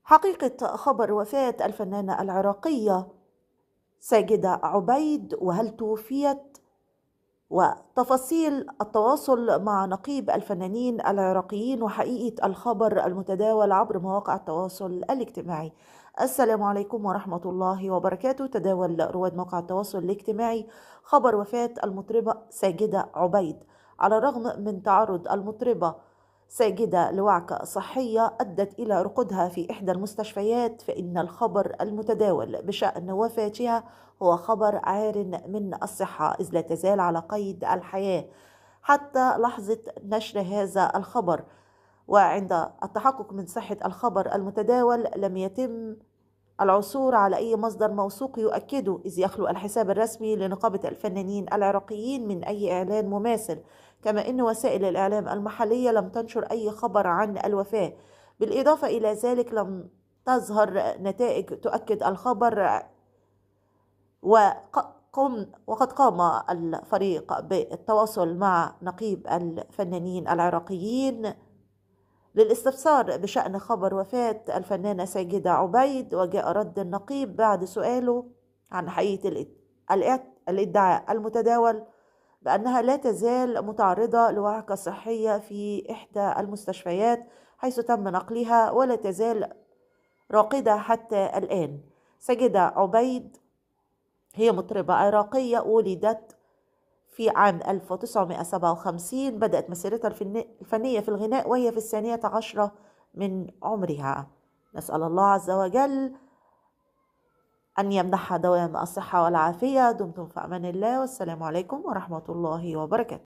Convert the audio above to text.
حقيقة خبر وفاة الفنانة العراقية ساجدة عبيد، وهل توفيت؟ وتفاصيل التواصل مع نقيب الفنانين العراقيين وحقيقة الخبر المتداول عبر مواقع التواصل الاجتماعي. السلام عليكم ورحمة الله وبركاته. تداول رواد مواقع التواصل الاجتماعي خبر وفاة المطربة ساجدة عبيد. على الرغم من تعرض المطربة ساجدة لوعكة صحية أدت إلى رقودها في إحدى المستشفيات، فإن الخبر المتداول بشأن وفاتها هو خبر عار من الصحة، إذ لا تزال على قيد الحياة حتى لحظة نشر هذا الخبر. وعند التحقق من صحة الخبر المتداول لم يتم العثور على أي مصدر موثوق يؤكده، إذ يخلو الحساب الرسمي لنقابة الفنانين العراقيين من أي إعلان مماثل، كما أن وسائل الإعلام المحلية لم تنشر أي خبر عن الوفاة. بالإضافة إلى ذلك لم تظهر نتائج تؤكد الخبر. وقد قام الفريق بالتواصل مع نقيب الفنانين العراقيين للاستفسار بشأن خبر وفاة الفنانة ساجدة عبيد، وجاء رد النقيب بعد سؤاله عن حقيقة الادعاء المتداول بأنها لا تزال متعرضة لوعكة صحية في إحدى المستشفيات حيث تم نقلها، ولا تزال راقدة حتى الآن. ساجدة عبيد هي مطربة عراقية ولدت في عام 1957. بدأت مسيرتها الفنية في الغناء وهي في 12 من عمرها. نسأل الله عز وجل أن يمنحها دوام الصحة والعافية. دمتم في أمان الله، والسلام عليكم ورحمة الله وبركاته.